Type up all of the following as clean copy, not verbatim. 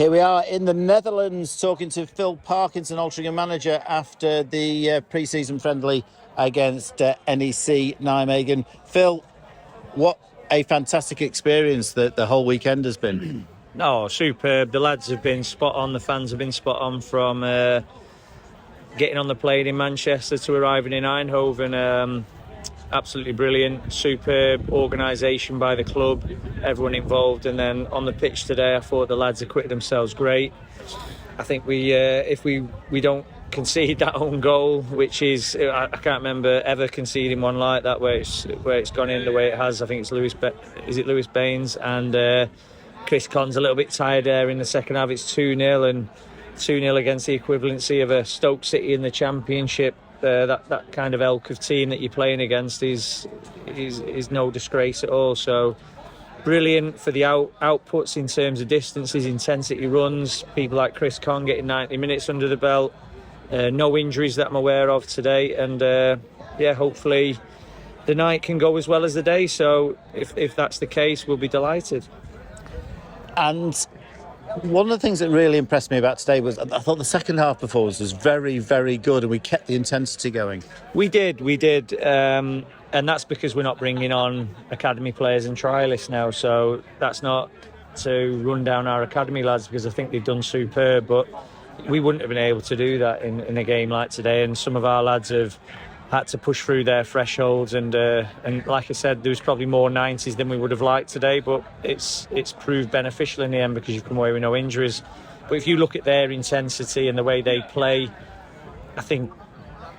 Here we are in the Netherlands talking to Phil Parkinson, Altrincham manager, after the pre-season friendly against NEC Nijmegen. Phil, what a fantastic experience that the whole weekend has been. No, superb. The lads have been spot on. The fans have been spot on from getting on the plane in Manchester to arriving in Eindhoven. Absolutely brilliant, superb organisation by the club, everyone involved, and then on the pitch today I thought the lads acquitted themselves great. I think if we don't concede that own goal, which is, I can't remember ever conceding one like that where it's gone in the way it has. I think it's Lewis Baines, and Chris Conn's a little bit tired there in the second half. It's 2-0 and 2-0 against the equivalency of a Stoke City in the Championship. That kind of ilk of team that you're playing against is no disgrace at all. So brilliant for the outputs in terms of distances, intensity runs. People like Chris Conn getting 90 minutes under the belt. No injuries that I'm aware of today, and hopefully the night can go as well as the day. So if that's the case, we'll be delighted. And one of the things that really impressed me about today was I thought the second half performance was very, very good, and we kept the intensity going. We did. And that's because we're not bringing on academy players and trialists now. So that's not to run down our academy lads, because I think they've done superb. But we wouldn't have been able to do that in a game like today. And some of our lads have had to push through their thresholds, and like I said, there was probably more 90s than we would have liked today, but it's proved beneficial in the end because you've come away with no injuries. But if you look at their intensity and the way they play, I think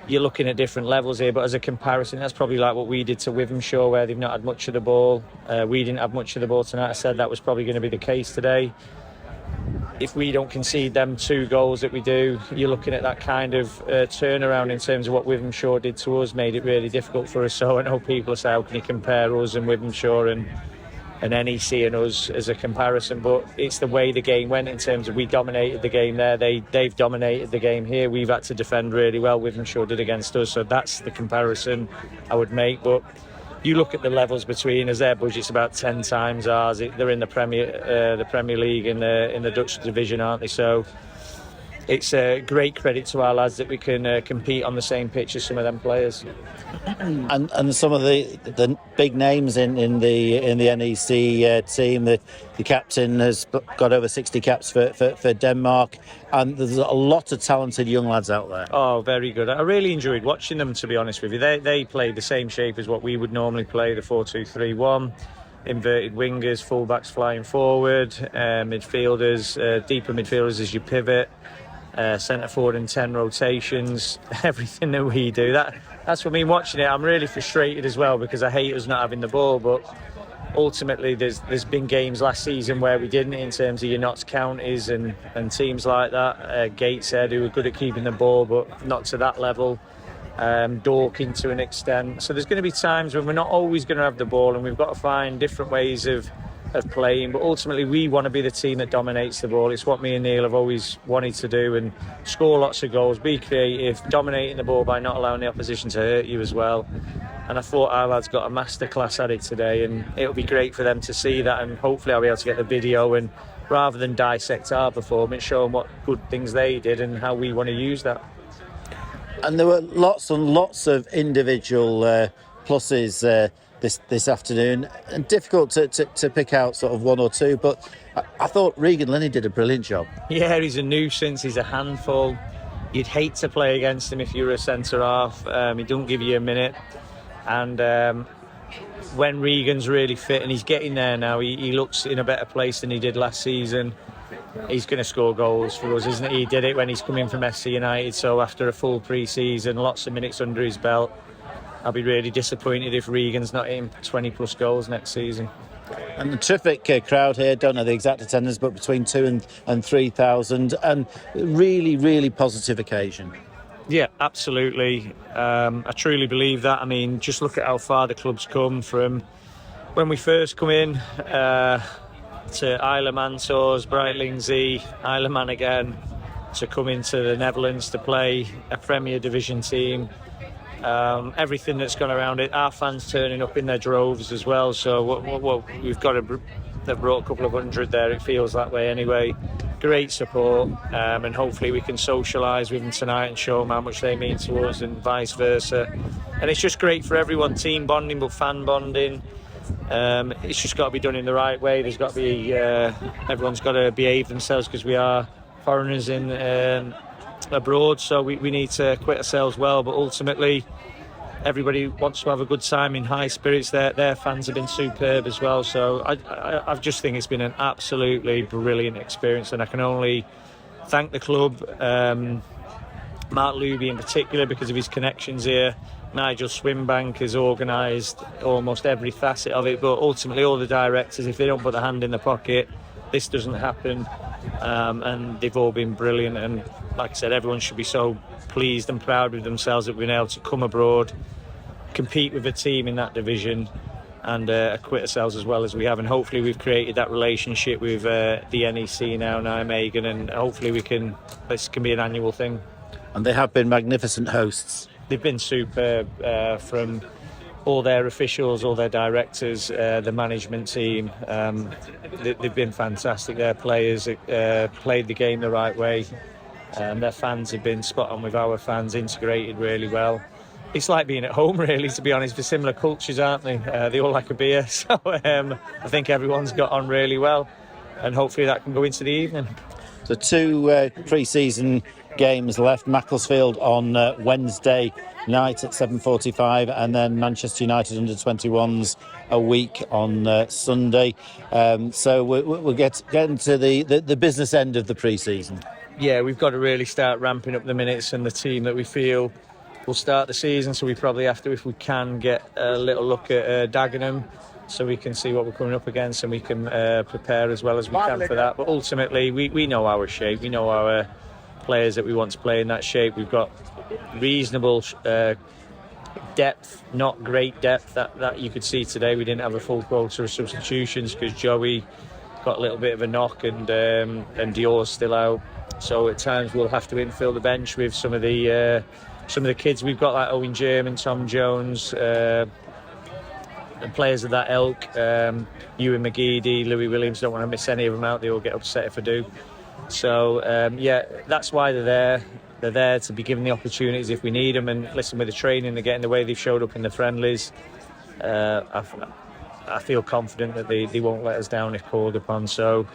you're looking at different levels here. But as a comparison, that's probably like what we did to Wivenshaw, where they've not had much of the ball. We didn't have much of the ball tonight. I said that was probably going to be the case today. If we don't concede them 2 goals that we do, you're looking at that kind of turnaround in terms of what Wivenshaw did to us, made it really difficult for us. So I know people say, how can you compare us and Wivenshaw and NEC and us as a comparison? But it's the way the game went in terms of we dominated the game there. They've dominated the game here. We've had to defend really well. Wivenshaw did against us. So that's the comparison I would make. But you look at the levels between us, their budget's about 10 times ours. They're in the Premier League in the Dutch division, aren't they? So it's a great credit to our lads that we can compete on the same pitch as some of them players. And some of the big names in the NEC team. The captain has got over 60 caps for Denmark, and there's a lot of talented young lads out there. Oh, very good. I really enjoyed watching them, to be honest with you. They play the same shape as what we would normally play, the 4-2-3-1. Inverted wingers, fullbacks flying forward, midfielders, deeper midfielders as you pivot, centre forward in 10 rotations, everything that we do. That's what I mean watching it. I'm really frustrated as well because I hate us not having the ball, but ultimately there's been games last season where we didn't, in terms of your Notts Counties and teams like that. Gateshead, who were good at keeping the ball but not to that level. Dorking to an extent. So there's going to be times when we're not always going to have the ball, and we've got to find different ways of playing. But ultimately we want to be the team that dominates the ball. It's what me and Neil have always wanted to do, and score lots of goals, be creative, dominating the ball by not allowing the opposition to hurt you as well. And I thought our lads got a masterclass at it today, and it'll be great for them to see that, and hopefully I'll be able to get the video and, rather than dissect our performance, show them what good things they did and how we want to use that. And there were lots and lots of individual pluses this afternoon, and difficult to pick out sort of one or two, but I thought Lenny did a brilliant job. Yeah, he's a nuisance, he's a handful. You'd hate to play against him if you were a centre-half. He don't give you a minute, and when Regan's really fit, and he's getting there now, he looks in a better place than he did last season. He's going to score goals for us, isn't he? He did it when he's coming from SC United, so after a full pre-season, lots of minutes under his belt, I'll be really disappointed if Regan's not hitting 20 plus goals next season. And the terrific crowd here, don't know the exact attendance, but between 2,000 and 3,000, and really, really positive occasion. Yeah, absolutely. I truly believe that. I mean, just look at how far the club's come from when we first come in to Isle of Man tours, Breitlingsea, Isle of Man again, to come into the Netherlands to play a Premier Division team. Everything that's gone around it, our fans turning up in their droves as well. So what we've got they've brought a couple of hundred there, it feels that way anyway. great support, and hopefully we can socialise with them tonight and show them how much they mean to us, and vice versa. And it's just great for everyone, team bonding but fan bonding. It's just got to be done in the right way. There's got to be everyone's got to behave themselves, because we are foreigners in abroad, so we need to acquit ourselves well. But ultimately, everybody wants to have a good time in high spirits. Their fans have been superb as well. So I just think it's been an absolutely brilliant experience, and I can only thank the club, Mark Luby in particular, because of his connections here. Nigel Swinbank has organised almost every facet of it, but ultimately all the directors, if they don't put their hand in the pocket, this doesn't happen. And they've all been brilliant, and like I said, everyone should be so pleased and proud with themselves that we've been able to come abroad, compete with a team in that division, and acquit ourselves as well as we have. And hopefully we've created that relationship with the NEC now, Nijmegen, and hopefully this can be an annual thing. And they have been magnificent hosts. They've been superb, from all their officials, all their directors, the management team. They've been fantastic. Their players played the game the right way. Their fans have been spot on with our fans, integrated really well. It's like being at home, really, to be honest, for similar cultures, aren't they? They all like a beer, so I think everyone's got on really well, and hopefully that can go into the evening. So 2 pre-season games left. Macclesfield on Wednesday night at 7:45, and then Manchester United under-21s a week on Sunday. So we'll get into the business end of the pre-season. Yeah, we've got to really start ramping up the minutes and the team that we feel will start the season. So we probably have to, if we can, get a little look at Dagenham, so we can see what we're coming up against, and we can prepare as well as we can for that. But ultimately, we know our shape. We know our players that we want to play in that shape. We've got reasonable depth, not great depth that you could see today. We didn't have a full quota of substitutions because Joey got a little bit of a knock, and Dior's still out. So at times we'll have to infill the bench with some of the kids we've got, like Owen German, Tom Jones, and players of that ilk, Ewan McGeady, Louis Williams. Don't want to miss any of them out. They all get upset if I do. So that's why they're there. They're there to be given the opportunities if we need them. And listen, with the training, they're getting the way they've showed up in the friendlies. I feel confident that they won't let us down if called upon. So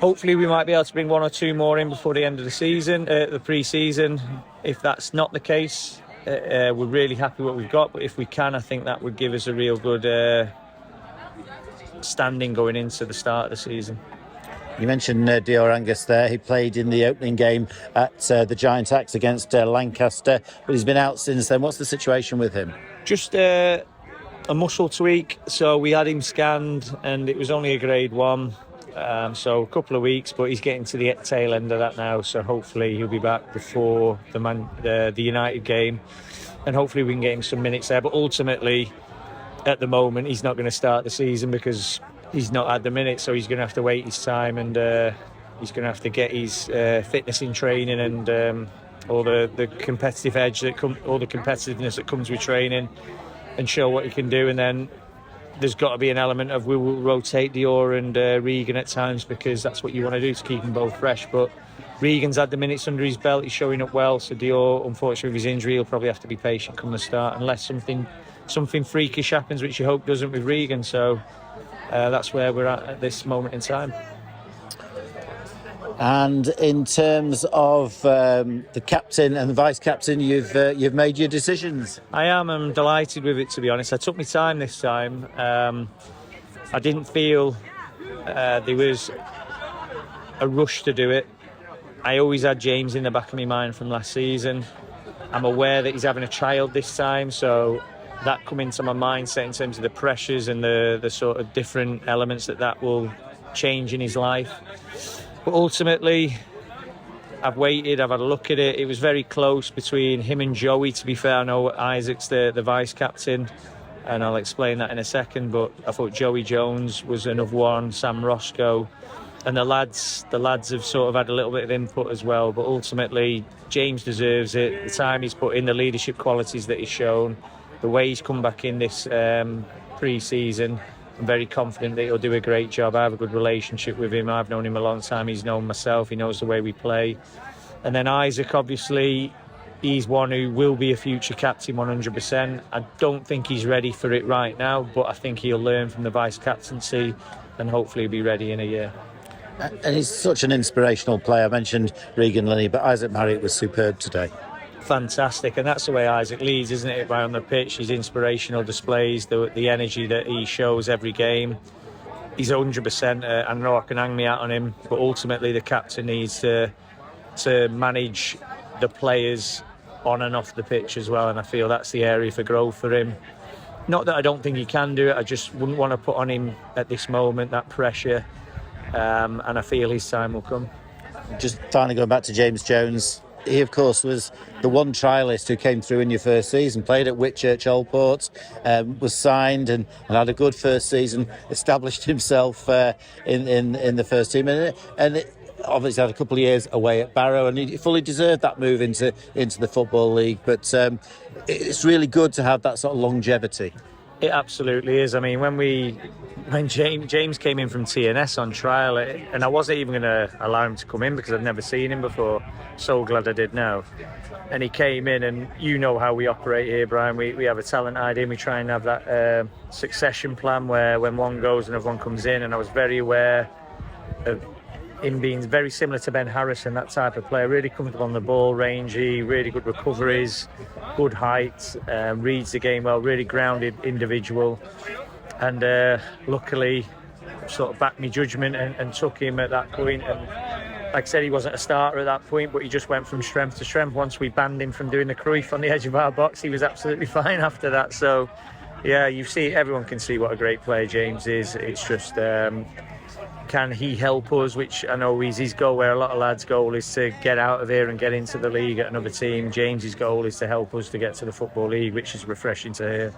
hopefully we might be able to bring 1 or 2 more in before the end of the season, the pre-season. If that's not the case, we're really happy what we've got. But if we can, I think that would give us a real good standing going into the start of the season. You mentioned Dior Angus there. He played in the opening game at the Giant Axe against Lancaster, but he's been out since then. What's the situation with him? Just a muscle tweak. So we had him scanned, and it was only a grade 1. So a couple of weeks, but he's getting to the tail end of that now. So hopefully he'll be back before the United game, and hopefully we can get him some minutes there. But ultimately, at the moment, he's not going to start the season because he's not had the minutes. So he's going to have to wait his time, and he's going to have to get his fitness in training, and all the competitive edge all the competitiveness that comes with training, and show what he can do. And then there's got to be an element of we will rotate Dior and Regan at times, because that's what you want to do to keep them both fresh. But Regan's had the minutes under his belt, he's showing up well. So Dior, unfortunately with his injury, he'll probably have to be patient come the start, unless something freakish happens, which you hope doesn't with Regan. So that's where we're at this moment in time. And in terms of the captain and the vice captain, you've made your decisions. I'm delighted with it, to be honest. I took my time this time. I didn't feel there was a rush to do it. I always had James in the back of my mind from last season. I'm aware that he's having a child this time, so that come into my mindset in terms of the pressures and the sort of different elements that will change in his life. But ultimately, I've waited, I've had a look at it. It was very close between him and Joey, to be fair. I know Isaac's the vice captain, and I'll explain that in a second. But I thought Joey Jones was another one, Sam Roscoe. And the lads have sort of had a little bit of input as well. But ultimately, James deserves it. The time he's put in, the leadership qualities that he's shown, the way he's come back in this pre-season, I'm very confident that he'll do a great job. I have a good relationship with him. I've known him a long time. He's known myself. He knows the way we play. And then Isaac, obviously, he's one who will be a future captain 100%. I don't think he's ready for it right now, but I think he'll learn from the vice-captaincy and hopefully he'll be ready in a year. And he's such an inspirational player. I mentioned Regan, Lenny, but Isaac Marriott was superb today. Fantastic, and that's the way Isaac leads, isn't it? Right on the pitch, his inspirational displays, the energy that he shows every game. He's 100%. I know I can hang me out on him, but ultimately the captain needs to manage the players on and off the pitch as well, and I feel that's the area for growth for him. Not that I don't think he can do it, I just wouldn't want to put on him at this moment that pressure, and I feel his time will come. Just finally going back to James Jones, he of course was the one trialist who came through in your first season, played at Whitchurch Old Port, was signed and had a good first season, established himself in the first team, and obviously had a couple of years away at Barrow, and he fully deserved that move into the Football League. But it's really good to have that sort of longevity. It absolutely is. I mean, when James came in from TNS on trial, and I wasn't even going to allow him to come in because I'd never seen him before. So glad I did now. And he came in, and you know how we operate here, Brian. We have a talent ID, and we try and have that succession plan where when one goes and everyone comes in. And I was very aware of him being very similar to Ben Harrison, that type of player, really comfortable on the ball, rangy, really good recoveries, good height, reads the game well, really grounded individual. And luckily sort of backed my judgment and took him at that point. And like I said, he wasn't a starter at that point, but he just went from strength to strength. Once we banned him from doing the Cruyff on the edge of our box, he was absolutely fine after that. So yeah, everyone can see what a great player James is. It's just can he help us, which I know is his goal, where a lot of lads' goal is to get out of here and get into the league at another team. James's goal is to help us to get to the Football League, which is refreshing to hear.